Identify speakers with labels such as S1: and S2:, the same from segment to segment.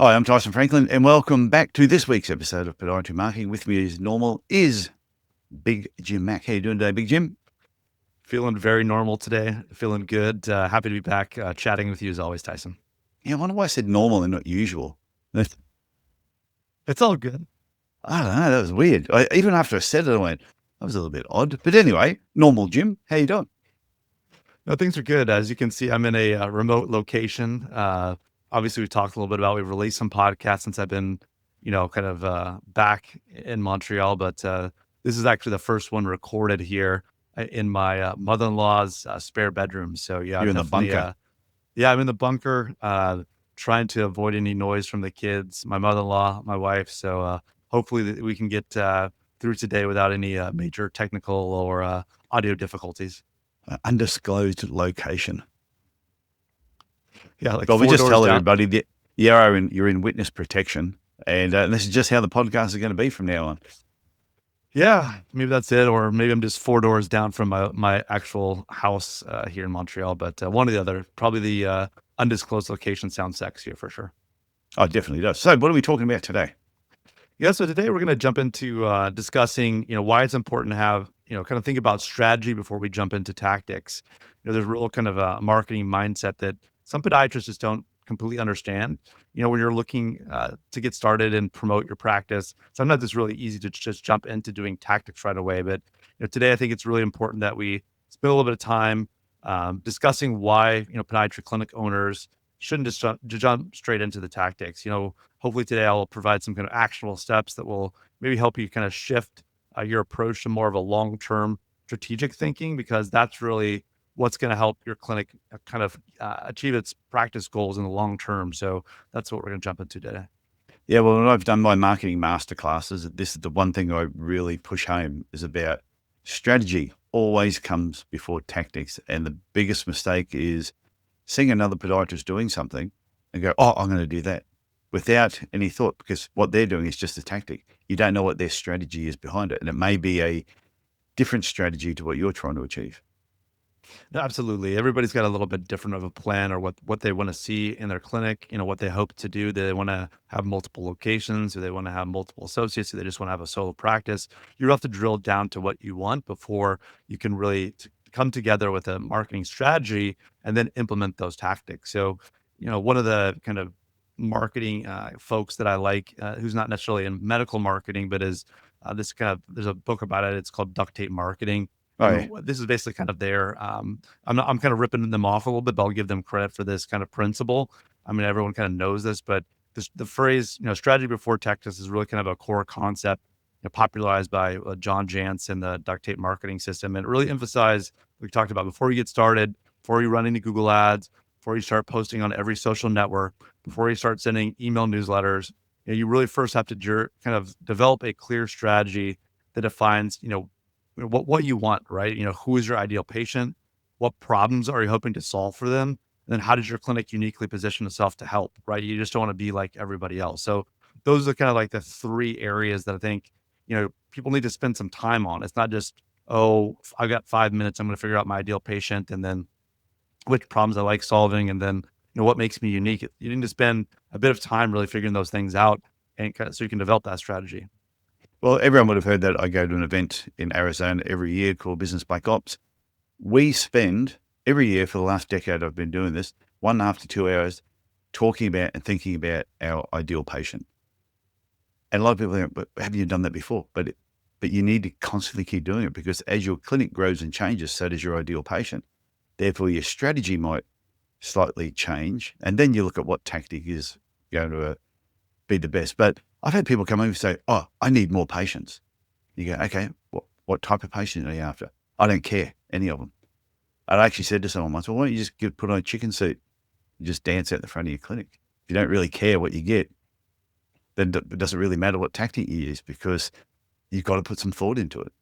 S1: Hi, I'm Tyson Franklin, and welcome back to this week's episode of Podiatry Marketing. With me as normal is Big Jim Mack. How you doing today, Big Jim?
S2: Feeling very normal today. Feeling good. Happy to be back chatting with you as always, Tyson.
S1: Yeah, I wonder why I said normal and not usual.
S2: It's all good.
S1: I don't know, that was weird. Even after I said it, I went, that was a little bit odd. But anyway, normal Jim, how you doing?
S2: No, things are good. As you can see, I'm in a remote location. Obviously, we talked a little bit about, we've released some podcasts since I've been, kind of back in Montreal, but this is actually the first one recorded here in my mother-in-law's spare bedroom. So yeah,
S1: You're in the
S2: definitely.
S1: bunker.
S2: Yeah, I'm in the bunker, trying to avoid any noise from the kids, my mother-in-law, my wife. So hopefully we can get through today without any major technical or audio difficulties.
S1: Undisclosed location.
S2: Yeah, like
S1: But we
S2: four
S1: just
S2: doors
S1: tell
S2: down.
S1: everybody that you're in witness protection. And this is just how the podcast is going to be from now on.
S2: Yeah, maybe that's it, or maybe I'm just four doors down from my actual house here in Montreal. But one or the other, probably the undisclosed location sounds sexier for sure.
S1: Oh, it definitely does. So what are we talking about today?
S2: Yeah, so today we're going to jump into discussing, why it's important to have, kind of think about strategy before we jump into tactics. There's a real kind of a marketing mindset that some podiatrists just don't completely understand. When you're looking to get started and promote your practice, sometimes it's really easy to just jump into doing tactics right away. But today I think it's really important that we spend a little bit of time discussing why podiatry clinic owners shouldn't just jump straight into the tactics. Hopefully today I'll provide some kind of actionable steps that will maybe help you kind of shift your approach to more of a long-term strategic thinking, because that's really what's going to help your clinic kind of achieve its practice goals in the long term. So that's what we're going to jump into today.
S1: Yeah, well, when I've done my marketing masterclasses, this is the one thing I really push home is about strategy always comes before tactics. And the biggest mistake is seeing another podiatrist doing something and go, oh, I'm going to do that without any thought, because what they're doing is just a tactic. You don't know what their strategy is behind it. And it may be a different strategy to what you're trying to achieve.
S2: No, absolutely. Everybody's got a little bit different of a plan, or what they want to see in their clinic, what they hope to do. Do they want to have multiple locations? Do they want to have multiple associates? Do they just want to have a solo practice? You have to drill down to what you want before you can really come together with a marketing strategy and then implement those tactics. So, one of the kind of marketing folks that I like, who's not necessarily in medical marketing, but is there's a book about it. It's called Duct Tape Marketing,
S1: Oh, yeah.
S2: and this is basically kind of their, I'm kind of ripping them off a little bit, but I'll give them credit for this kind of principle. I mean, everyone kind of knows this, but the phrase, strategy before tactics is really kind of a core concept, popularized by John Jantz and the duct tape marketing system. And it really emphasized, we talked about, before you get started, before you run any Google ads, before you start posting on every social network, before you start sending email newsletters, you really first have to kind of develop a clear strategy that defines, what you want, right? Who is your ideal patient? What problems are you hoping to solve for them? And then how does your clinic uniquely position itself to help, right? You just don't want to be like everybody else. So those are kind of like the three areas that I think, people need to spend some time on. It's not just, oh, I've got 5 minutes, I'm going to figure out my ideal patient and then which problems I like solving, and then, what makes me unique. You need to spend a bit of time really figuring those things out, and so you can develop that strategy.
S1: Well, everyone would have heard that I go to an event in Arizona every year called Business Black Ops. We spend every year for the last decade I've been doing this, 1.5 to 2 hours talking about and thinking about our ideal patient. And a lot of people think, but have you done that before? But you need to constantly keep doing it, because as your clinic grows and changes, so does your ideal patient. Therefore, your strategy might slightly change. And then you look at what tactic is going to be the best. But I've had people come over and say, oh, I need more patients. You go, okay, what type of patient are you after? I don't care, any of them. I actually said to someone once, well, why don't you just put on a chicken suit and just dance out the front of your clinic? If you don't really care what you get, then it doesn't really matter what tactic you use, because you've got to put some thought into it.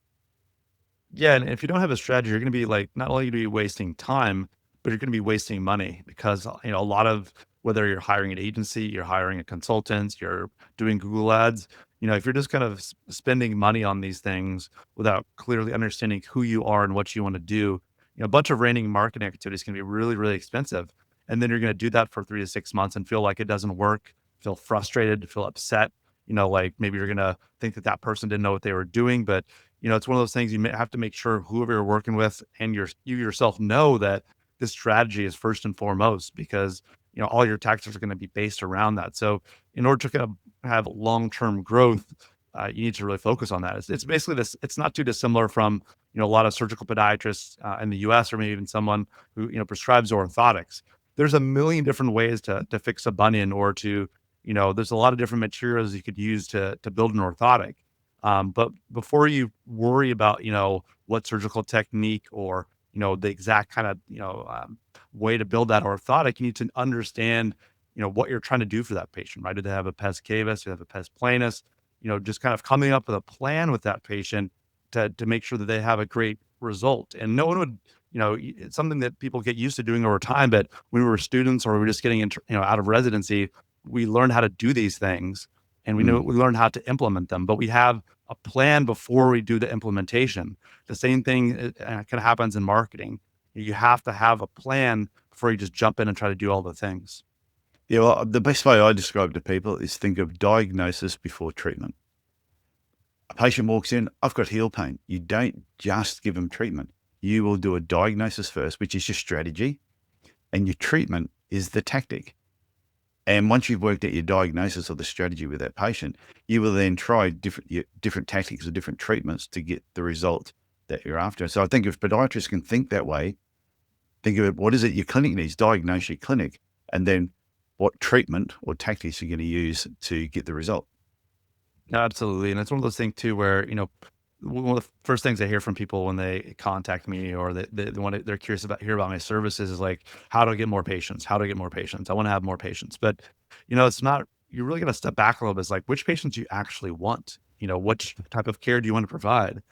S2: Yeah, and if you don't have a strategy, you're going to be like, not only going to be wasting time, but you're going to be wasting money, because a lot of, whether you're hiring an agency, you're hiring a consultant, you're doing Google ads, if you're just kind of spending money on these things without clearly understanding who you are and what you want to do, a bunch of random marketing activities can be really, really expensive. And then you're going to do that for 3 to 6 months and feel like it doesn't work. feel frustrated, feel upset. Like maybe you're going to think that that person didn't know what they were doing, but it's one of those things have to make sure whoever you're working with and you yourself know that this strategy is first and foremost, because all your tactics are going to be based around that. So in order to kind of have long-term growth, you need to really focus on that. It's basically this. It's not too dissimilar from a lot of surgical podiatrists in the U.S. or maybe even someone who prescribes orthotics. There's a million different ways to fix a bunion, or to there's a lot of different materials you could use to build an orthotic. But before you worry about what surgical technique or the exact kind of way to build that orthotic, you need to understand what you're trying to do for that patient, right? Do they have a pes cavus? Do they have a pes planus? Just kind of coming up with a plan with that patient to make sure that they have a great result. And no one would, it's something that people get used to doing over time. But when we were students or we were just getting into, out of residency, we learned how to do these things, and we learned how to implement them. But we have a plan before we do the implementation. The same thing kind of happens in marketing. You have to have a plan before you just jump in and try to do all the things.
S1: Yeah, well, the best way I describe to people is think of diagnosis before treatment. A patient walks in, I've got heel pain. You don't just give them treatment. You will do a diagnosis first, which is your strategy, and your treatment is the tactic. And once you've worked out your diagnosis or the strategy with that patient, you will then try different tactics or different treatments to get the result that you're after. So I think if podiatrists can think that way, think of it, what is it your clinic needs? Diagnose your clinic, and then what treatment or tactics you're going to use to get the result.
S2: Absolutely. And it's one of those things too, where, one of the first things I hear from people when they contact me or they're curious hear about my services is like, how do I get more patients? How do I get more patients? I want to have more patients. But, it's not, you're really going to step back a little bit. It's like, which patients you actually want? Which type of care do you want to provide?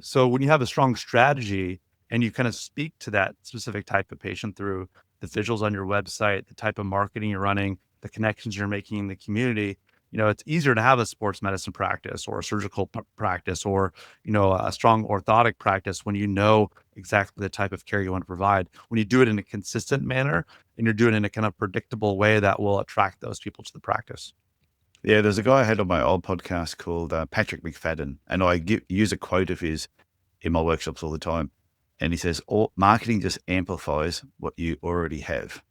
S2: So when you have a strong strategy and you kind of speak to that specific type of patient through the visuals on your website, the type of marketing you're running, the connections you're making in the community, it's easier to have a sports medicine practice or a surgical practice or, a strong orthotic practice when you know exactly the type of care you want to provide. When you do it in a consistent manner and you're doing it in a kind of predictable way that will attract those people to the practice.
S1: Yeah, there's a guy I had on my old podcast called Patrick McFadden, and I use a quote of his in my workshops all the time. And he says, marketing just amplifies what you already have.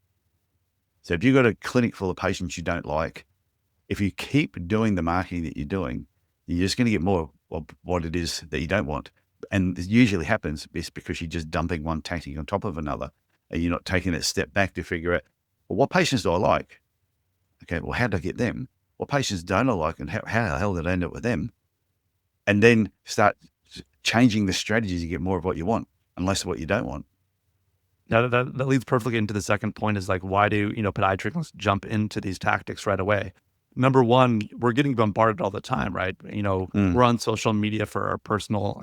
S1: So if you've got a clinic full of patients you don't like, if you keep doing the marketing that you're doing, you're just going to get more of what it is that you don't want. And this usually happens because you're just dumping one tactic on top of another, and you're not taking that step back to figure out, well, what patients do I like? Okay, well, how do I get them? What patients don't I like, and how the hell did I end up with them? And then start changing the strategies, you get more of what you want and less of what you don't want.
S2: Now that leads perfectly into the second point, is like, why do, podiatrists jump into these tactics right away? Number one, we're getting bombarded all the time, right? We're on social media for our personal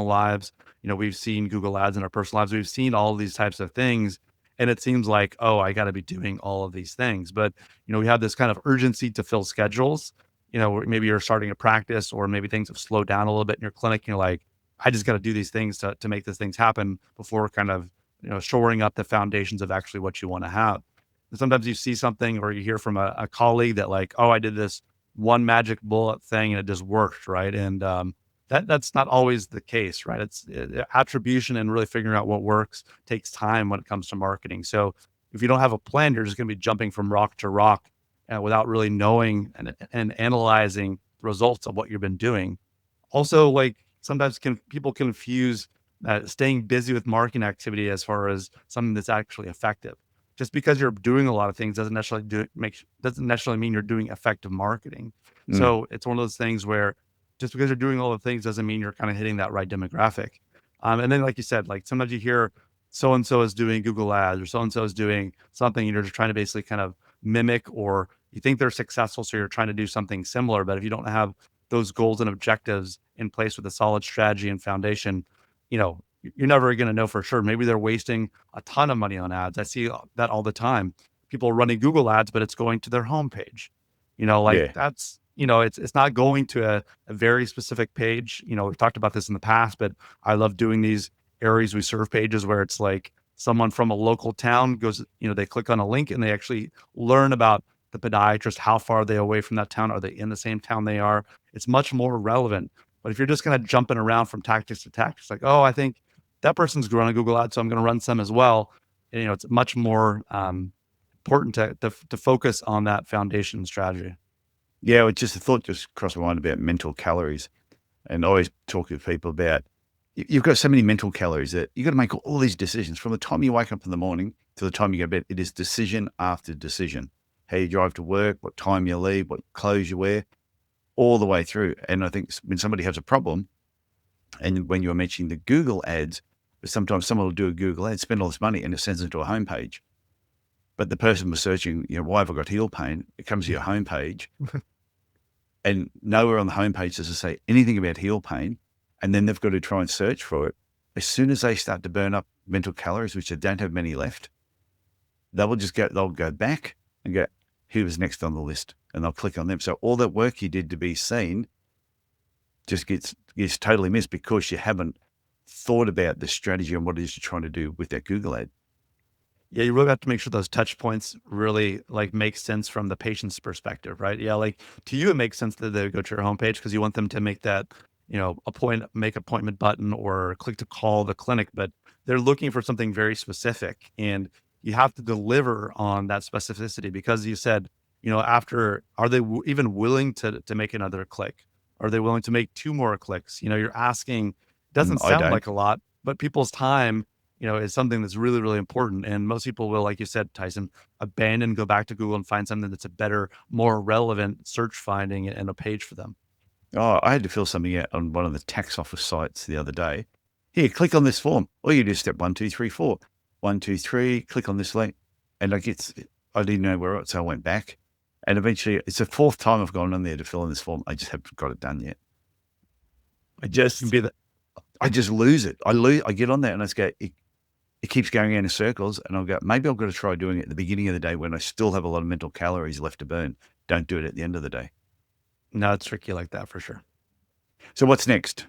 S2: lives. We've seen Google ads in our personal lives. We've seen all of these types of things. And it seems like, oh, I got to be doing all of these things. But, we have this kind of urgency to fill schedules. Maybe you're starting a practice, or maybe things have slowed down a little bit in your clinic. You're like, I just got to do these things to make these things happen before kind of, shoring up the foundations of actually what you want to have. And sometimes you see something or you hear from a colleague that like, oh, I did this one magic bullet thing and it just worked, right? And that's not always the case, right? It's attribution and really figuring out what works takes time when it comes to marketing. So if you don't have a plan, you're just going to be jumping from rock to rock without really knowing and analyzing the results of what you've been doing. Also, like sometimes people confuse staying busy with marketing activity as far as something that's actually effective. Just because you're doing a lot of things doesn't necessarily mean you're doing effective marketing. So it's one of those things where just because you're doing all the things doesn't mean you're kind of hitting that right demographic. And then, like you said, like sometimes you hear so-and-so is doing Google ads or so-and-so is doing something, and you're just trying to basically kind of mimic, or you think they're successful, so you're trying to do something similar. But if you don't have those goals and objectives in place with a solid strategy and foundation, you're never going to know for sure. Maybe they're wasting a ton of money on ads. I see that all the time. People are running Google ads, but it's going to their homepage. That's, it's not going to a very specific page. We've talked about this in the past, but I love doing these areas we serve pages where it's like someone from a local town goes, they click on a link and they actually learn about the podiatrist, how far are they away from that town? Are they in the same town they are? It's much more relevant. But if you're just kind of jumping around from tactics to tactics, like, oh, I think that person's running Google Ads, so I'm going to run some as well. It's much more important to focus on that foundation strategy.
S1: Yeah, it just a thought just crossed my mind about mental calories. And I always talk to people about you've got so many mental calories that you've got to make all these decisions from the time you wake up in the morning to the time you go to bed. It is decision after decision. How you drive to work, what time you leave, what clothes you wear, all the way through. And I think when somebody has a problem, and when you were mentioning the Google ads, sometimes someone will do a Google ad, spend all this money, and it sends them to a homepage. But the person was searching, why have I got heel pain? It comes to your homepage, and nowhere on the homepage does it say anything about heel pain. And then they've got to try and search for it. As soon as they start to burn up mental calories, which they don't have many left, they'll go back and go, who was next on the list? And they'll click on them. So all that work you did to be seen just gets totally missed because you haven't thought about the strategy and what it is you're trying to do with that Google ad.
S2: Yeah, you really have to make sure those touch points really make sense from the patient's perspective, right? Yeah, to you, it makes sense that they go to your homepage because you want them to make that, make appointment button or click to call the clinic, but they're looking for something very specific, and you have to deliver on that specificity because you said, after, are they even willing to make another click? Are they willing to make 2 more clicks? You're asking, doesn't
S1: I
S2: sound
S1: don't.
S2: like a lot, but people's time is something that's really, really important. And most people will, like you said, Tyson, abandon, go back to Google and find something that's a better, more relevant search finding and a page for them.
S1: Oh, I had to fill something out on one of the tax office sites the other day. Here, click on this form. All you do is step 1, 2, 3, 4. 1, 2, 3, click on this link. And I didn't know where else, so I went back. And eventually, it's the 4th time I've gone on there to fill in this form. I just haven't got it done yet. I
S2: Can be the,
S1: just lose it. I get on there and it keeps going in circles. And I'll go, maybe I've got to try doing it at the beginning of the day when I still have a lot of mental calories left to burn. Don't do it at the end of the day.
S2: no, it's tricky like that for sure.
S1: So what's next?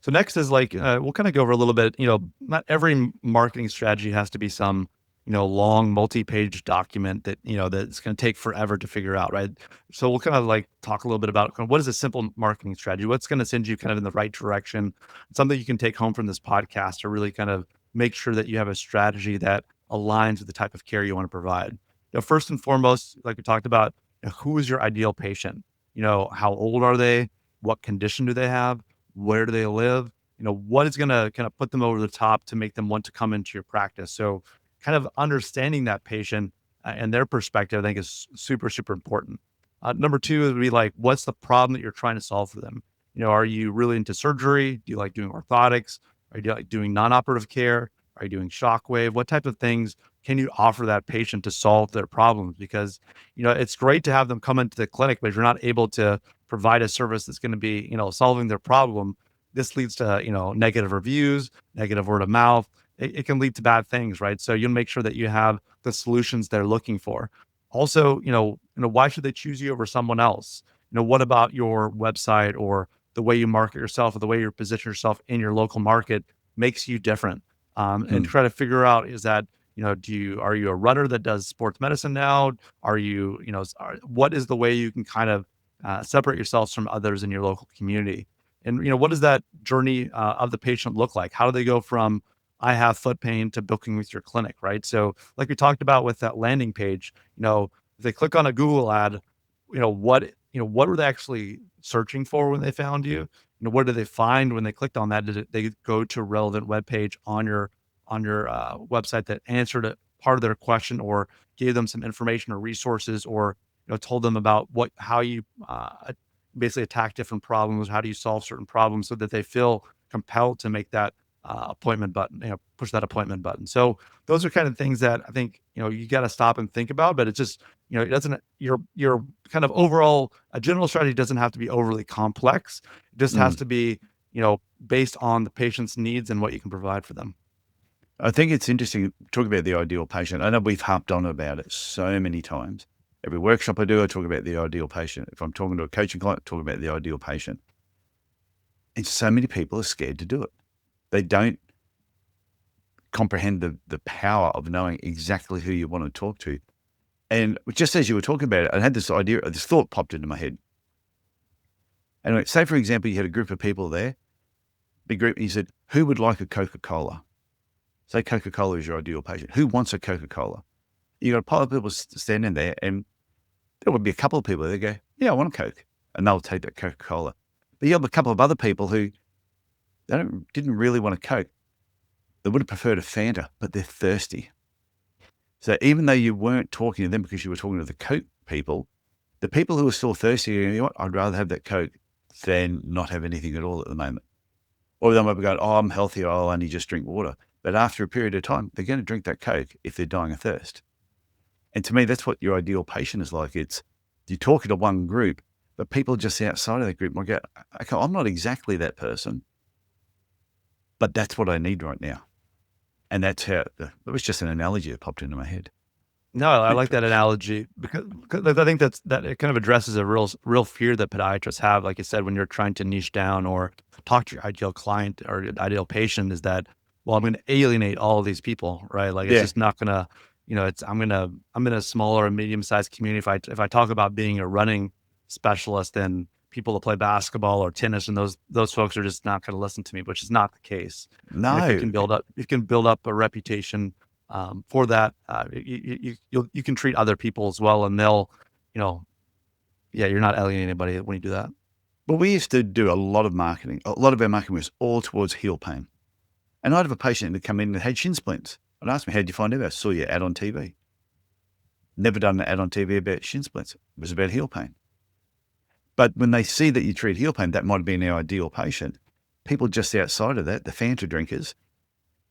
S2: So next is we'll kind of go over a little bit, not every marketing strategy has to be some, long multi-page document that, that's going to take forever to figure out. Right. So we'll kind of talk a little bit about what is a simple marketing strategy? What's going to send you kind of in the right direction? Something you can take home from this podcast to really kind of make sure that you have a strategy that aligns with the type of care you want to provide. First and foremost, like we talked about, who is your ideal patient? How old are they? What condition do they have? Where do they live? What is going to kind of put them over the top to make them want to come into your practice? So kind of understanding that patient and their perspective, I think is super, super important. Number 2 would be what's the problem that you're trying to solve for them? Are you really into surgery? Do you like doing orthotics? Are you like doing non-operative care? Are you doing shockwave? What type of things can you offer that patient to solve their problems? Because, it's great to have them come into the clinic, but if you're not able to provide a service that's going to be, solving their problem, this leads to, negative reviews, negative word of mouth. It can lead to bad things, right? So you'll make sure that you have the solutions they're looking for. Also, why should they choose you over someone else? What about your website or the way you market yourself or the way you position yourself in your local market makes you different? And try to figure out, is that, are you a runner that does sports medicine now? Are you, what is the way you can kind of separate yourselves from others in your local community? And, what does that journey of the patient look like? How do they go from, I have foot pain, to booking with your clinic, right? So like we talked about with that landing page, if they click on a Google ad, what were they actually searching for when they found you? What did they find when they clicked on that? Did they go to a relevant web page on your website that answered a part of their question or gave them some information or resources, or told them about how you basically attack different problems, how do you solve certain problems, so that they feel compelled to make that appointment button, push that appointment button. So those are kind of things that I think, you got to stop and think about, but it's just, it doesn't, your kind of overall, a general strategy doesn't have to be overly complex. It just has to be, based on the patient's needs and what you can provide for them.
S1: I think it's interesting talk about the ideal patient. I know we've harped on about it so many times. Every workshop I do, I talk about the ideal patient. If I'm talking to a coaching client, I talk about the ideal patient. And so many people are scared to do it. They don't comprehend the power of knowing exactly who you want to talk to. And just as you were talking about it, I had this idea, this thought popped into my head. And say, for example, you had a group of people there, big group, and you said, who would like a Coca-Cola? Say Coca-Cola is your ideal patient. Who wants a Coca-Cola? You got a pile of people standing there, and there would be a couple of people there go, yeah, I want a Coke. And they'll take that Coca-Cola. But you have a couple of other people who didn't really want a Coke. They would have preferred a Fanta, but they're thirsty. So even though you weren't talking to them because you were talking to the Coke people, the people who are still thirsty, you know what, I'd rather have that Coke than not have anything at all at the moment. Or they might be going, oh, I'm healthy, I'll only just drink water. But after a period of time, they're going to drink that Coke if they're dying of thirst. And to me, that's what your ideal patient is like. It's you're talking to one group, but people just outside of that group might go, okay, I'm not exactly that person, but that's what I need right now. And that's how, it was just an analogy that popped into my head.
S2: No, I like that analogy because I think that it kind of addresses a real fear that podiatrists have. Like you said, when you're trying to niche down or talk to your ideal client or ideal patient, is that, well, I'm going to alienate all of these people, right? Like it's just not going to, I'm in a smaller and medium-sized community. If I talk about being a running specialist, then people that play basketball or tennis and those folks are just not going to listen to me, which is not the case.
S1: No,
S2: And if you can build up a reputation for that, you can treat other people as well, and they'll, you're not alienating anybody when you do that.
S1: But we used to do a lot of marketing. A lot of our marketing was all towards heel pain. And I'd have a patient that come in that had shin splints. I'd ask me, how'd you find out? I saw your ad on TV. Never done an ad on TV about shin splints. It was about heel pain. But when they see that you treat heel pain, that might have been our ideal patient. People just outside of that, the Fanta drinkers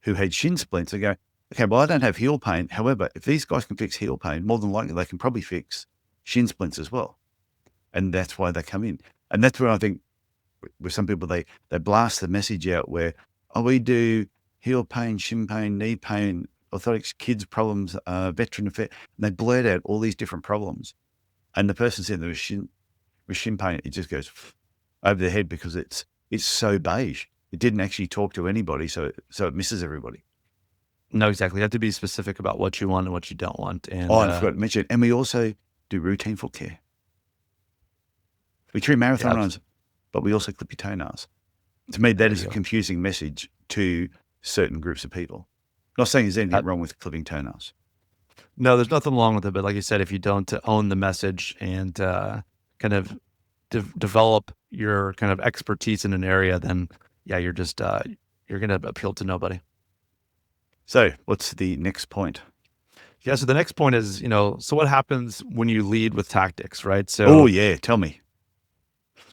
S1: who had shin splints, they go, okay, well, I don't have heel pain. However, if these guys can fix heel pain, more than likely they can probably fix shin splints as well. And that's why they come in. And that's where I think with some people, they blast the message out where, oh, we do heel pain, shin pain, knee pain, orthotics, kids problems, veteran affair. And they blurt out all these different problems. And the person sitting there with shin pain, it just goes over their head because it's so beige. It didn't actually talk to anybody, so it misses everybody.
S2: No, exactly. You have to be specific about what you want and what you don't want. And
S1: I forgot to mention, and we also do routine foot care. We treat marathon runs, but we also clip your toenails. To me, that is a confusing message to certain groups of people. Not saying there's anything wrong with clipping toenails.
S2: No, there's nothing wrong with it. But like you said, if you don't own the message and kind of develop your kind of expertise in an area, then you're just you're going to appeal to nobody.
S1: So what's the next point?
S2: Yeah. So the next point is, so what happens when you lead with tactics, right? So,
S1: oh yeah, tell me.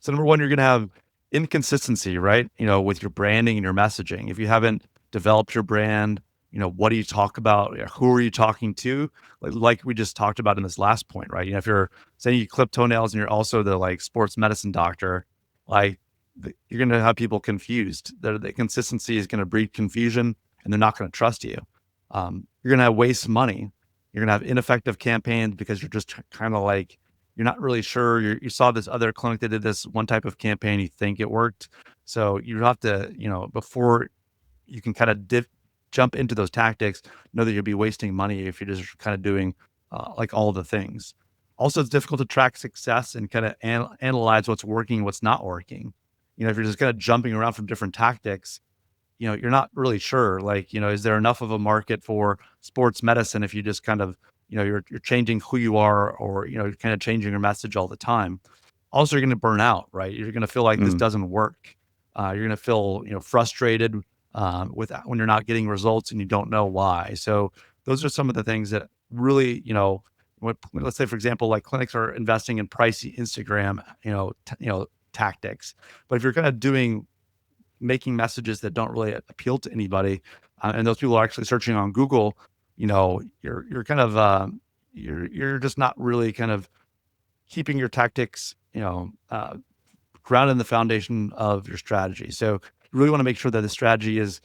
S2: So number one, you're going to have inconsistency, right? With your branding and your messaging. If you haven't developed your brand, what do you talk about? Who are you talking to? Like we just talked about in this last point, right? If you're saying you clip toenails and you're also the sports medicine doctor, you're going to have people confused. The consistency is going to breed confusion and they're not going to trust you. You're going to have waste money. You're going to have ineffective campaigns because you're just kind of you're not really sure. You saw this other clinic that did this one type of campaign. You think it worked. So you have to, before you can kind of jump into those tactics, know that you'll be wasting money if you're just kind of doing all the things. Also, it's difficult to track success and kind of analyze what's working and what's not working. If you're just kind of jumping around from different tactics, you're not really sure. Is there enough of a market for sports medicine if you just kind of, you're changing who you are or, you're kind of changing your message all the time. Also, you're going to burn out, right? You're going to feel like this doesn't work. You're going to feel, frustrated when you're not getting results and you don't know why. So those are some of the things that really, let's say, for example, like clinics are investing in pricey Instagram, tactics. But if you're kind of making messages that don't really appeal to anybody, and those people are actually searching on Google, you're kind of you're just not really kind of keeping your tactics, grounded in the foundation of your strategy. So you really want to make sure that the strategy is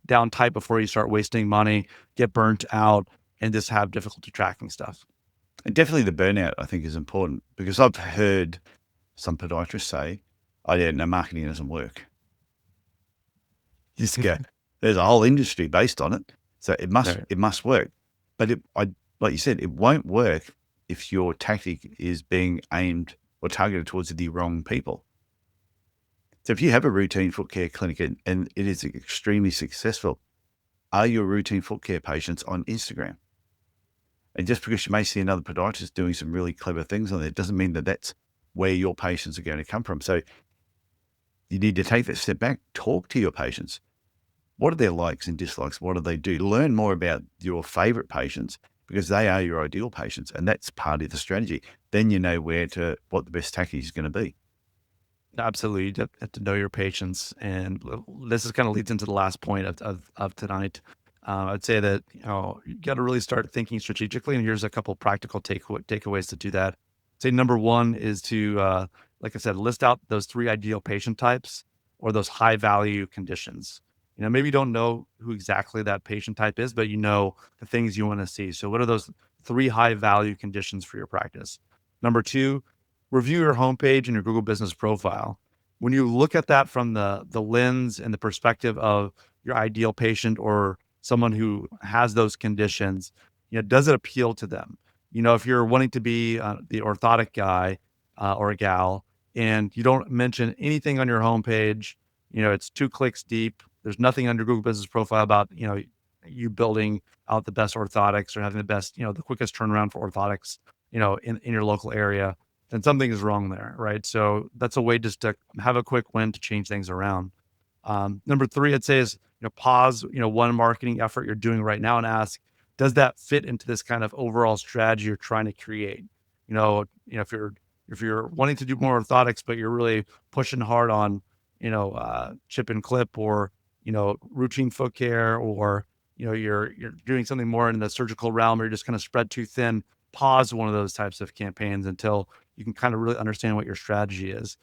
S2: down tight before you start wasting money, get burnt out, and just have difficulty tracking stuff.
S1: And definitely the burnout, I think, is important because I've heard some podiatrists say, oh yeah, no, marketing doesn't work. Just go, there's a whole industry based on it. So it must work. But like you said, it won't work if your tactic is being aimed or targeted towards the wrong people. So if you have a routine foot care clinic and it is extremely successful, are your routine foot care patients on Instagram? And just because you may see another podiatrist doing some really clever things on there, doesn't mean that that's where your patients are going to come from. So you need to take that step back, talk to your patients. What are their likes and dislikes? What do they do? Learn more about your favorite patients because they are your ideal patients. And that's part of the strategy. Then you know what the best tactic is going to be.
S2: Absolutely. You have to know your patients. And this is kind of leads into the last point of tonight. I'd say that, you got to really start thinking strategically. And here's a couple practical takeaways to do that. Say number one is to, like I said, list out those three ideal patient types or those high value conditions. Maybe you don't know who exactly that patient type is, but you know the things you want to see. So what are those three high value conditions for your practice? Number two, review your homepage and your Google business profile. When you look at that from the lens and the perspective of your ideal patient or someone who has those conditions, does it appeal to them? If you're wanting to be the orthotic guy or a gal and you don't mention anything on your homepage, it's 2 clicks deep. There's nothing under Google business profile about, you building out the best orthotics or having the best, the quickest turnaround for orthotics, in your local area, then something is wrong there, right? So that's a way just to have a quick win to change things around. Number three, I'd say is, pause, one marketing effort you're doing right now and ask, does that fit into this kind of overall strategy you're trying to create? If you're wanting to do more orthotics, but you're really pushing hard on, chip and clip or, routine foot care, or, you're doing something more in the surgical realm, or you're just kind of spread too thin, pause one of those types of campaigns until you can kind of really understand what your strategy is.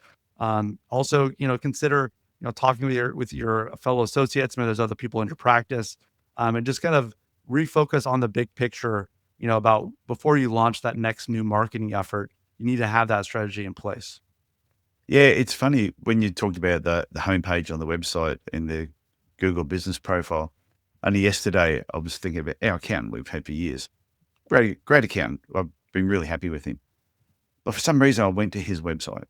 S2: Also, consider, talking with your fellow associates, maybe there's other people in your practice, and just kind of refocus on the big picture, about before you launch that next new marketing effort, you need to have that strategy in place.
S1: Yeah, it's funny when you talked about the homepage on the website and the Google business profile. Only yesterday, I was thinking about our accountant we've had for years. Great accountant. I've been really happy with him. But for some reason, I went to his website.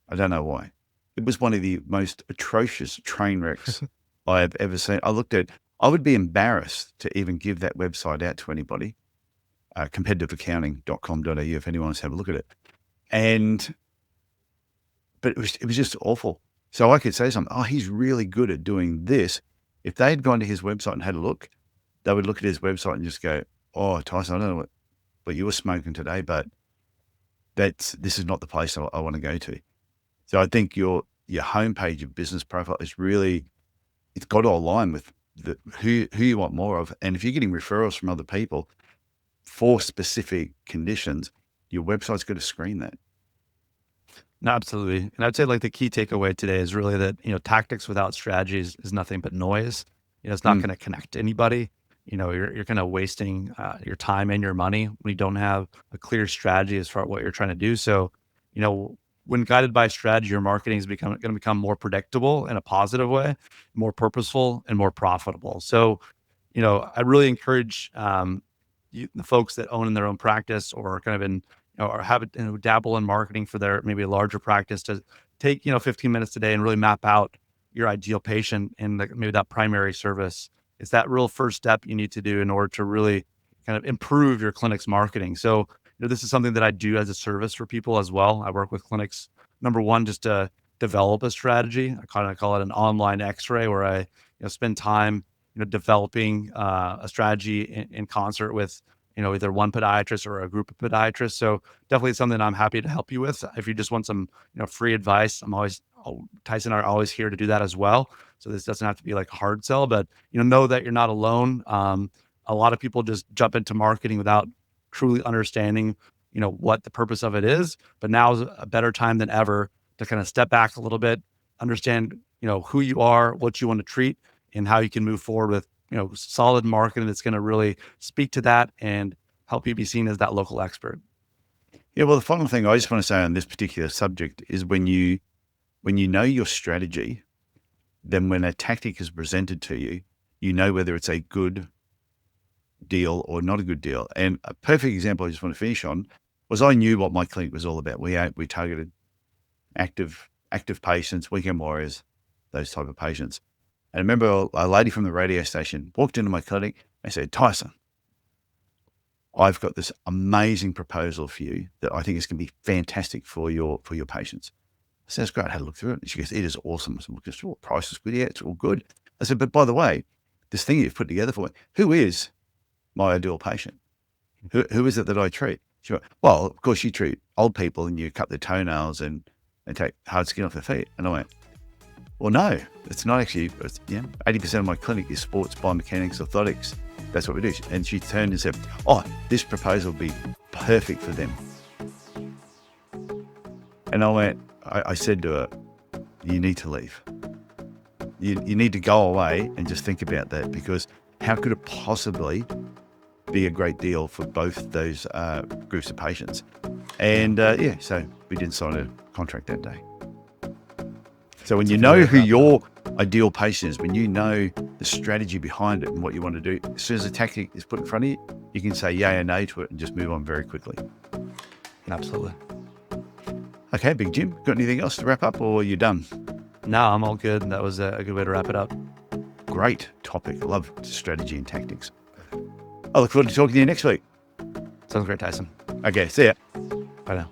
S1: I don't know why. It was one of the most atrocious train wrecks I have ever seen. I would be embarrassed to even give that website out to anybody, competitiveaccounting.com.au, if anyone wants to have a look at it. But it was just awful. So I could say something, oh, he's really good at doing this. If they had gone to his website and had a look, they would look at his website and just go, oh, Tyson, I don't know what you were smoking today, but this is not the place I want to go to. So I think your homepage, your business profile is really, it's got to align with who you want more of. And if you're getting referrals from other people for specific conditions, your website's got to screen that.
S2: No, absolutely. And I'd say like the key takeaway today is really that, tactics without strategies is nothing but noise. It's not
S1: Mm.
S2: going to connect to anybody. You're kind of wasting your time and your money when you don't have a clear strategy as far as what you're trying to do. So, when guided by strategy, your marketing is going to become more predictable in a positive way, more purposeful and more profitable. So, I really encourage the folks that own in their own practice or kind of in, or have it, dabble in marketing for their maybe a larger practice to take 15 minutes today and really map out your ideal patient and maybe that primary service. It's that real first step you need to do in order to really kind of improve your clinic's marketing. So, this is something that I do as a service for people as well. I work with clinics, number one, just to develop a strategy. I kind of call it an online X-ray, where I spend time developing a strategy in concert with either one podiatrist or a group of podiatrists. So definitely something I'm happy to help you with. If you just want some free advice, Tyson and I are always here to do that as well. So this doesn't have to be like a hard sell, but know that you're not alone. A lot of people just jump into marketing without truly understanding what the purpose of it is. But now is a better time than ever to kind of step back a little bit, understand who you are, what you want to treat, and how you can move forward with solid marketing that's going to really speak to that and help you be seen as that local expert.
S1: Yeah, well, the final thing I just want to say on this particular subject is when you know your strategy, then when a tactic is presented to you, you know whether it's a good deal or not a good deal. And a perfect example I just want to finish on was I knew what my clinic was all about. We targeted active patients, weekend warriors, those type of patients. And I remember a lady from the radio station walked into my clinic and said, "Tyson, I've got this amazing proposal for you that I think is going to be fantastic for your patients." I said, "That's great." I had a look through it. And she goes, "It is awesome." I said, "Well, just, price is good. Yeah, it's all good." I said, "But by the way, this thing you've put together for me, who is my ideal patient? Who is it that I treat?" She went, "Well, of course you treat old people and you cut their toenails and take hard skin off their feet." And I went, "Well, no, it's not actually. 80% of my clinic is sports, biomechanics, orthotics. That's what we do." And she turned and said, "Oh, this proposal would be perfect for them." And I said to her, "You need to leave. You need to go away and just think about that, because how could it possibly be a great deal for both those groups of patients?" And so we didn't sign a contract that day. So when you know who your ideal patient is, when you know the strategy behind it and what you want to do, as soon as a tactic is put in front of you, you can say yay or nay to it and just move on very quickly.
S2: Absolutely.
S1: Okay, Big Jim, got anything else to wrap up, or are you done?
S2: No, I'm all good. That was a good way to wrap it up.
S1: Great topic. I love strategy and tactics. I look forward to talking to you next week.
S2: Sounds great, Tyson.
S1: Okay, see ya.
S2: Bye now.